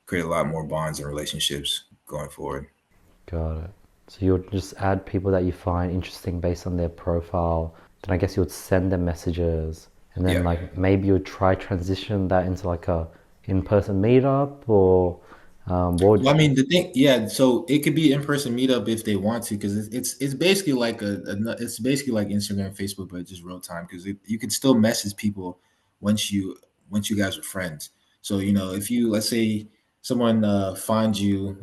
B: create a lot more bonds and relationships going forward.
A: Got it. So you would just add people that you find interesting based on their profile. Then I guess you would send them messages, and then
B: Yeah.
A: like maybe you would try transition that into like a in-person meetup, or what would
B: Well, I mean, the thing, yeah. So it could be in person meetup if they want to, because it's basically like it's basically like Instagram, Facebook, but just real time. Because you can still message people once you guys are friends. So if you, let's say, someone finds you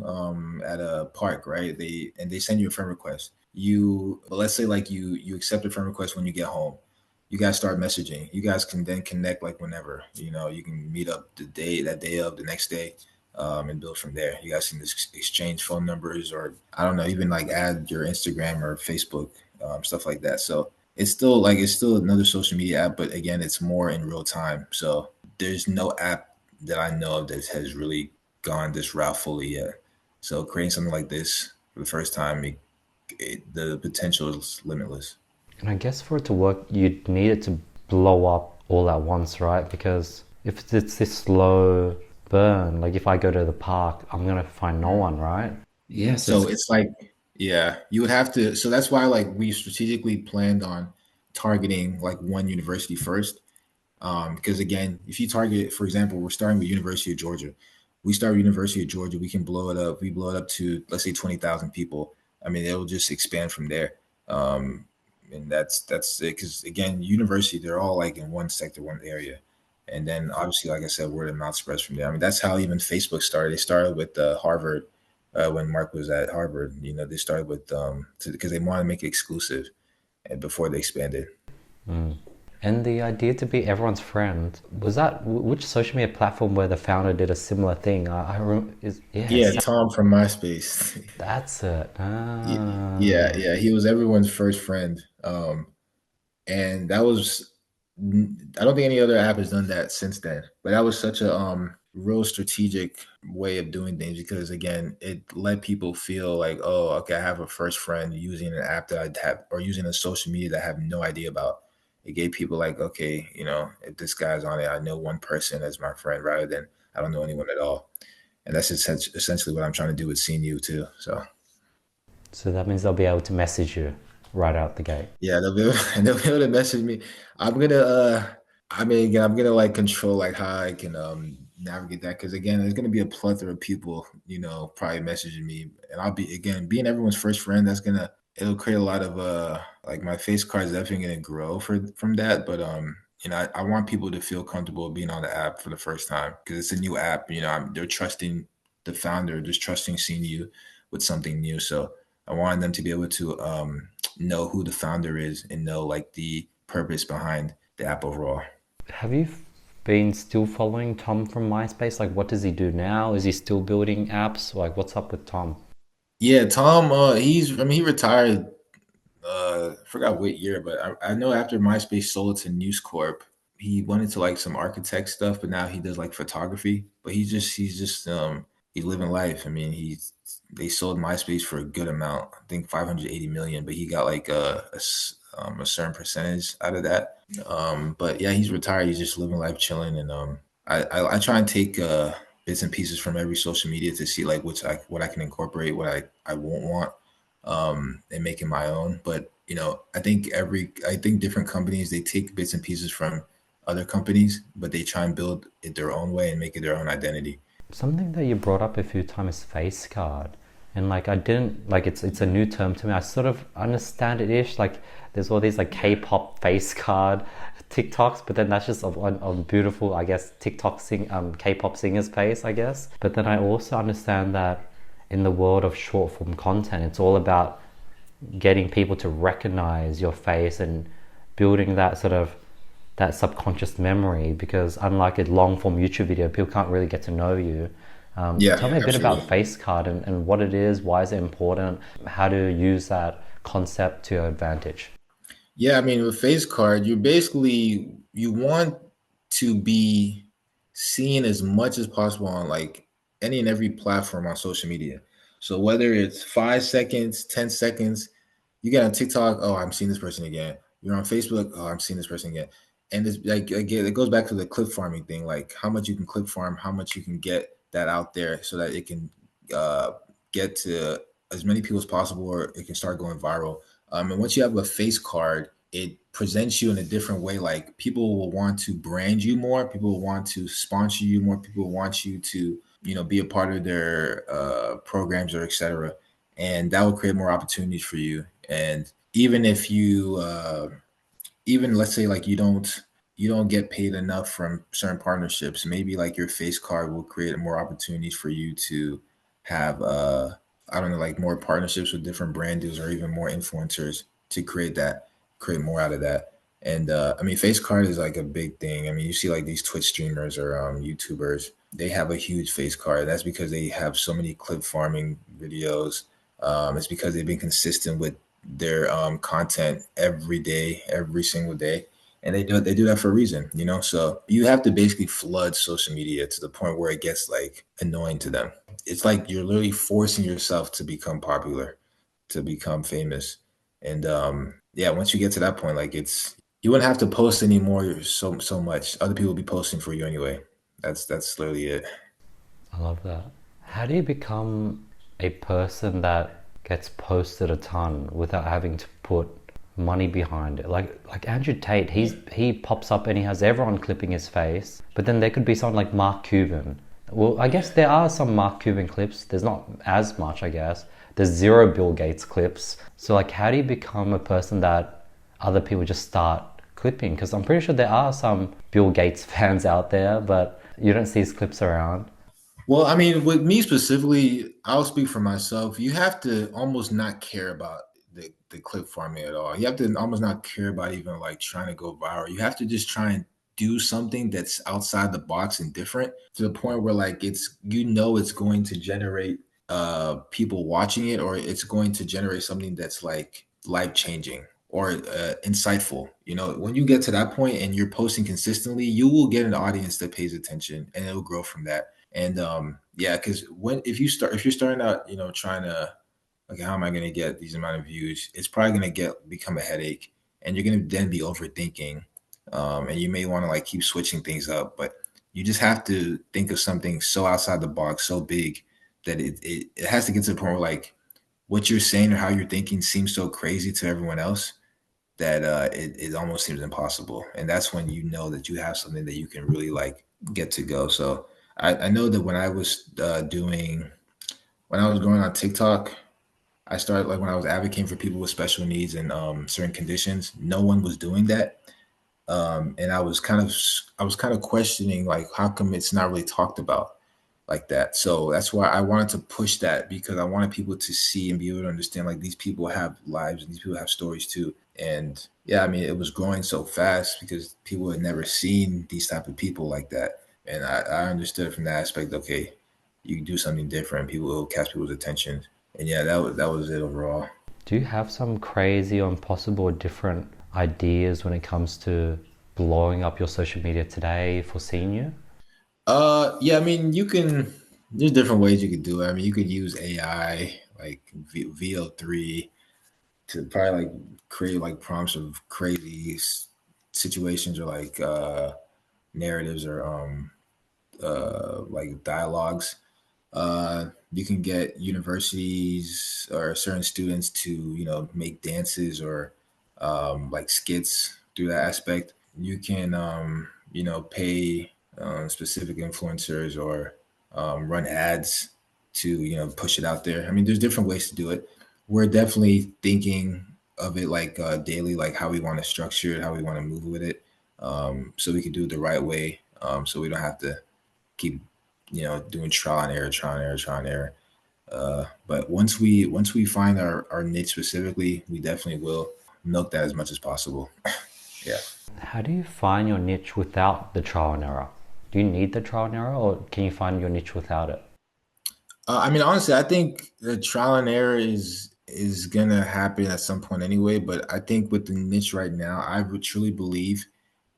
B: at a park, right? They send you a friend request. But let's say like you accept a friend request when you get home. You guys start messaging. You guys can then connect like whenever. You can meet up that day of the next day, and build from there. You guys can just exchange phone numbers, or I don't know, even like add your Instagram or Facebook, stuff like that. So it's still another social media app, but again, it's more in real time. So there's no app that I know of that has really gone this route fully yet. So creating something like this for the first time, the potential is limitless.
A: And I guess for it to work, you'd need it to blow up all at once, right? Because if it's this slow burn, like if I go to the park, I'm gonna find no one, right?
C: Yes,
B: So
C: it's
B: it's like, yeah, you would have to. So that's why like we strategically planned on targeting like one university first. Because again, if you target, for example, we're starting with University of Georgia. We start with University of Georgia, we can blow it up. We blow it up to, let's say, 20,000 people. I mean, it'll just expand from there. Um, and that's it. Because again, university, they're all like in one sector, one area. And then obviously, like I said, word of mouth spreads from there. I mean, that's how even Facebook started. They started with Harvard, when Mark was at Harvard. They started with because they wanted to make it exclusive, and before they expanded.
A: Mm. And the idea to be everyone's friend, was that which social media platform where the founder did a similar thing?
B: Yeah, Tom from MySpace.
A: That's it.
B: Yeah,
A: Ah.
B: yeah, he was everyone's first friend. And that was, I don't think any other app has done that since then. But that was such a real strategic way of doing things, because again, it let people feel like, oh, okay, I have a first friend using an app that I have, or using a social media that I have no idea about. It gave people like, okay, if this guy's on it, I know one person as my friend, rather than I don't know anyone at all. And that's essentially what I'm trying to do with SeenU too. So
A: So that means they'll be able to message you right out the gate.
B: yeah, they'll be able to message me. I'm gonna I mean, again, I'm gonna like control like how I can navigate that, because again, there's gonna be a plethora of people, probably messaging me, and I'll be, again, being everyone's first friend. It'll create a lot of like my face card is definitely gonna grow from that. But I want people to feel comfortable being on the app for the first time, because it's a new app. They're trusting the founder, just trusting seeing you with something new. So I want them to be able to know who the founder is, and know like the purpose behind the app overall.
A: Have you been still following Tom from MySpace? Like, what does he do now? Is he still building apps? Like, what's up with Tom?
B: Yeah, Tom, I mean, he retired. Forgot what year, but I know after MySpace sold to News Corp, he went into like some architect stuff, but now he does like photography. But he's living life. I mean, they sold MySpace for a good amount. I think 580 million, but he got like a certain percentage out of that. But yeah, he's retired. He's just living life, chilling, and I try and take bits and pieces from every social media to see like what I can incorporate, what I won't want, and make it my own. But I think different companies, they take bits and pieces from other companies, but they try and build it their own way and make it their own identity.
A: Something that you brought up a few times is face card. And like I didn't like it's a new term to me. I sort of understand it ish. Like there's all these like K-pop face card TikToks, but then that's just a beautiful, I guess, K-pop singer's face, I guess. But then I also understand that in the world of short form content, it's all about getting people to recognize your face and building that sort of that subconscious memory, because unlike a long form YouTube video, people can't really get to know you.
B: Yeah,
A: Tell me a bit about
B: absolutely.
A: face card and what it is, why is it important, how to use that concept to your advantage.
B: Yeah, I mean, with face card, you want to be seen as much as possible on like any and every platform on social media. So whether it's 5 seconds, 10 seconds, you get on TikTok, oh, I'm seeing this person again. You're on Facebook, oh, I'm seeing this person again. And it's like again, it goes back to the clip farming thing, like how much you can clip farm, how much you can get that out there so that it can uh, get to as many people as possible, or it can start going viral. And once you have a face card, it presents you in a different way. Like people will want to brand you more. People will want to sponsor you more. People will want you to, be a part of their programs or etc. And that will create more opportunities for you. And even if you, even let's say like you don't get paid enough from certain partnerships, maybe like your face card will create more opportunities for you to have I don't know, like more partnerships with different brand deals or even more influencers to create more out of that. And I mean, face card is like a big thing. I mean, you see like these Twitch streamers or YouTubers, they have a huge face card. That's because they have so many clip farming videos. It's because they've been consistent with their content every day, every single day, and they do that for a reason, So you have to basically flood social media to the point where it gets like annoying to them. It's like you're literally forcing yourself to become popular, to become famous, and yeah, once you get to that point, like you wouldn't have to post anymore so much. Other people will be posting for you anyway. That's literally it.
A: I love that. How do you become a person that gets posted a ton without having to put money behind it? Like Andrew Tate, he pops up and he has everyone clipping his face, but then there could be someone like Mark Cuban. Well, I guess there are some Mark Cuban clips. There's not as much, I guess. There's zero Bill Gates clips. So like, how do you become a person that other people just start clipping? Because I'm pretty sure there are some Bill Gates fans out there, but you don't see his clips around.
B: Well, I mean, with me specifically, I'll speak for myself. You have to almost not care about the clip farming at all. You have to almost not care about even like trying to go viral. You have to just try and do something that's outside the box and different to the point where like it's going to generate people watching it, or it's going to generate something that's like life changing or insightful. When you get to that point and you're posting consistently, you will get an audience that pays attention and it'll grow from that. And yeah, because if you're starting out, trying to, okay, how am I going to get these amount of views? It's probably going to become a headache, and you're going to then be overthinking, and you may want to like keep switching things up. But you just have to think of something so outside the box, so big that it has to get to the point where like what you're saying or how you're thinking seems so crazy to everyone else that it almost seems impossible. And that's when you know that you have something that you can really like get to go. So I know that when I was going on TikTok, I started like when I was advocating for people with special needs and certain conditions, no one was doing that. And I was kind of questioning like how come it's not really talked about like that. So that's why I wanted to push that, because I wanted people to see and be able to understand like these people have lives and these people have stories too. And yeah, I mean it was growing so fast because people had never seen these type of people like that. And I understood from that aspect, okay, you can do something different, people will catch people's attention. And yeah, that was it overall.
A: Do you have some crazy or impossible different ideas when it comes to blowing up your social media today for SeenU?
B: Yeah, I mean, there's different ways you could do it. I mean, you could use AI like VO3 to probably like create like prompts of crazy situations or like narratives or like dialogues. You can get universities or certain students to make dances or like skits through that aspect. You can pay specific influencers or run ads to push it out there. I mean, there's different ways to do it. We're definitely thinking of it like daily, like how we want to structure it, how we want to move with it, so we can do it the right way, so we don't have to keep doing trial and error, trial and error, trial and error. But once we find our niche specifically, we definitely will milk that as much as possible. Yeah.
A: How do you find your niche without the trial and error? Do you need the trial and error, or can you find your niche without it?
B: I mean, honestly, I think the trial and error is gonna happen at some point anyway. But I think with the niche right now, I would truly believe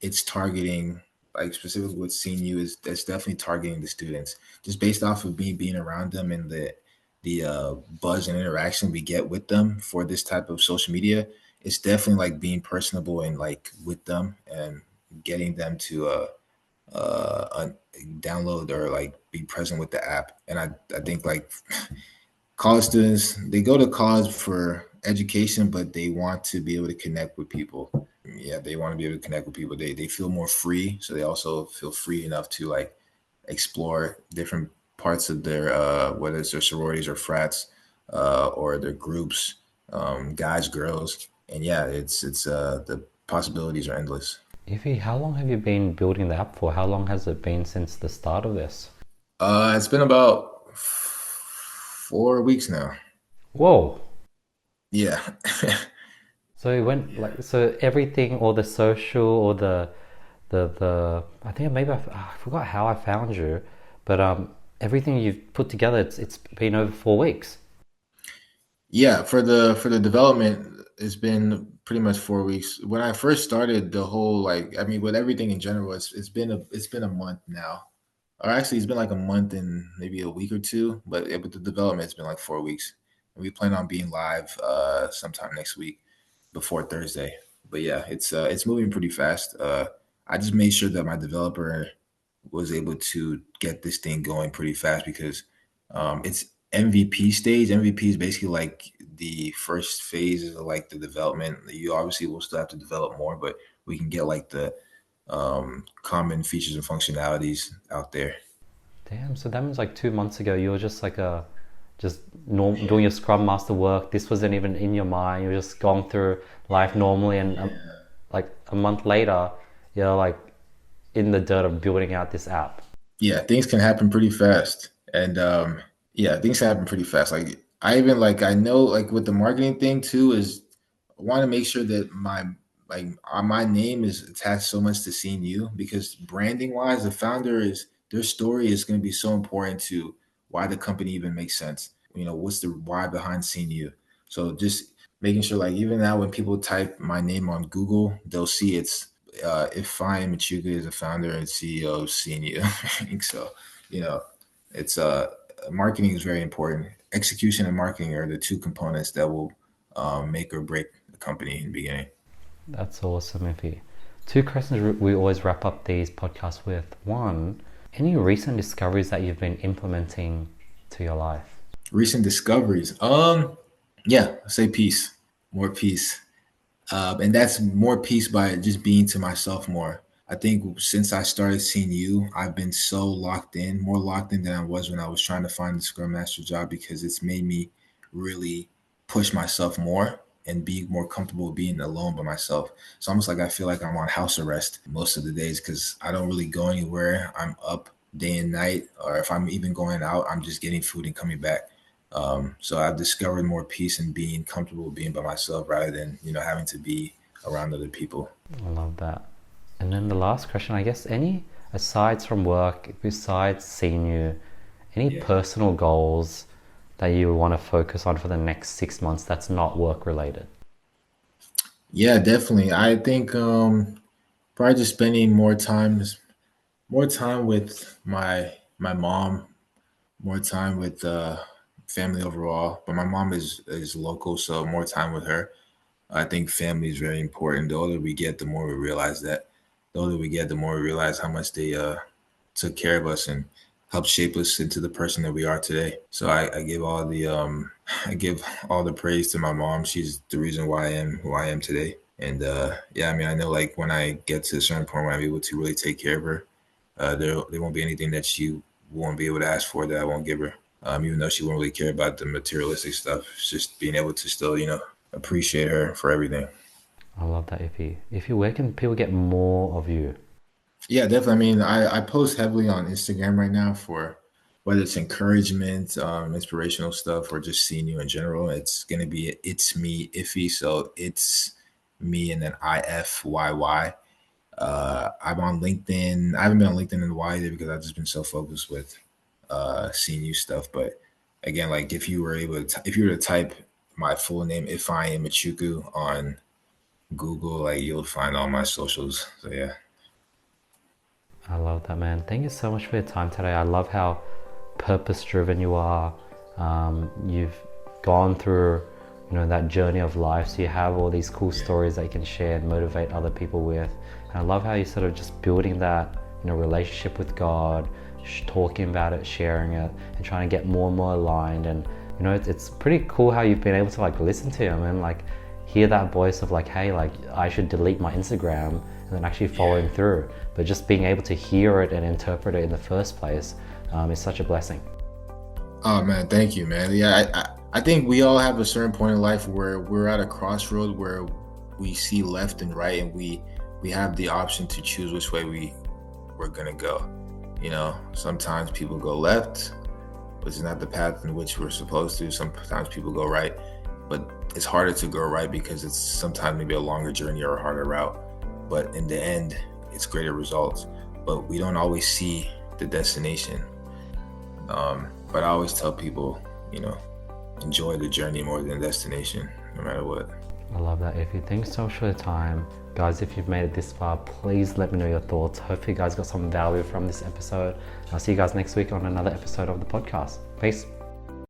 B: it's targeting, like specifically with SeenU, is that's definitely targeting the students, just based off of me being around them and the buzz and interaction we get with them for this type of social media. It's definitely like being personable and like with them and getting them to download or like be present with the app. And I think like college students, they go to college for education, but they want to be able to connect with people. Yeah, they want to be able to connect with people. They feel more free, so they also feel free enough to like explore different parts of their whether it's their sororities or frats or their groups, guys, girls, and yeah, it's the possibilities are endless.
A: Ify, how long have you been building the app for? How long has it been since the start of this?
B: It's been about 4 weeks now.
A: Whoa!
B: Yeah.
A: So it went like so everything, or the social, or the I think maybe I forgot how I found you, but everything you've put together, it's been over 4 weeks.
B: Yeah, for the development, it's been pretty much 4 weeks. When I first started the whole like, I mean, with everything in general, it's been a month now, or actually, it's been like a month and maybe a week or two. But with the development, it's been like 4 weeks. And we plan on being live sometime next week before Thursday. But yeah, it's moving pretty fast. I just made sure that my developer was able to get this thing going pretty fast because it's MVP stage. MVP is basically like the first phase of like the development. You obviously will still have to develop more, but we can get like the common features and functionalities out there.
A: Damn, so that means like 2 months ago you were just like a just doing your Scrum Master work. This wasn't even in your mind. You were just going through life normally, and like a month later, you're like in the dirt of building out this app.
B: Yeah, things can happen pretty fast. And yeah, things happen pretty fast. Like I even like I know like with the marketing thing too is I want to make sure that my name is attached so much to seeing you because branding wise, the founder is their story is going to be so important to why the company even makes sense. You know, what's the why behind seeing you? So just making sure like even now when people type my name on Google, they'll see it's Ifeanyi Imachukwu is the founder and CEO of SeenU. So, you know, it's marketing is very important. Execution and marketing are the two components that will make or break the company in the beginning.
A: That's awesome, Iffy. Two questions we always wrap up these podcasts with. One, any recent discoveries that you've been implementing to your life?
B: Recent discoveries. Yeah, say peace, more peace. And that's more peace by just being to myself more. I think since I started seeing you, I've been so locked in, more locked in than I was when I was trying to find the Scrum Master job because it's made me really push myself more and be more comfortable being alone by myself. It's almost like I feel like I'm on house arrest most of the days because I don't really go anywhere. I'm up day and night, or if I'm even going out, I'm just getting food and coming back. So I've discovered more peace in being comfortable being by myself rather than having to be around other people.
A: I love that. And then the last question, I guess, any asides from work, besides seeing you, any
B: Yeah.
A: personal goals that you want to focus on for the next 6 months that's not work related?
B: Yeah, definitely. I think probably just spending more time with my mom, more time with family overall. But my mom is local, so more time with her. I think family is very important. The older we get, the more we realize that. The older we get, the more we realize how much they took care of us and helped shape us into the person that we are today. So I give all the I give all the praise to my mom. She's the reason why I am who I am today. And yeah, I mean, I know like when I get to a certain point where I'm able to really take care of her, there won't be anything that she won't be able to ask for that I won't give her. Even though she won't really care about the materialistic stuff, it's just being able to still, appreciate her for everything.
A: I love that, Iffy. If you, where can people get more of you?
B: Yeah, definitely. I mean, I post heavily on Instagram right now for whether it's encouragement, inspirational stuff, or just seeing you in general. It's gonna be it's me iffy. So it's me and then IFYY. I'm on LinkedIn. I haven't been on LinkedIn in a while either because I've just been so focused with SeenU stuff. But again, like if you were to type my full name Ifeanyi Imachukwu on Google, like you'll find all my socials. So yeah.
A: I love that, man. Thank you so much for your time today. I love how purpose driven you are. You've gone through, that journey of life, so you have all these cool stories that you can share and motivate other people with. And I love how you sort of just building that, relationship with God, talking about it, sharing it, and trying to get more and more aligned. And it's pretty cool how you've been able to like listen to him and like hear that voice of like, hey, like I should delete my Instagram, and then actually following through. But just being able to hear it and interpret it in the first place is such a blessing.
B: Oh man, thank you, man. Yeah, I think we all have a certain point in life where we're at a crossroad where we see left and right, and we have the option to choose which way we're gonna go. Sometimes people go left, which is not the path in which we're supposed to. Sometimes people go right, but it's harder to go right because it's sometimes maybe a longer journey or a harder route. But in the end, it's greater results. But we don't always see the destination. But I always tell people, enjoy the journey more than the destination, no matter what.
A: I love that, Ify. Thanks so much for the time. Guys, if you've made it this far, please let me know your thoughts. Hopefully you guys got some value from this episode. I'll see you guys next week on another episode of the podcast. Peace.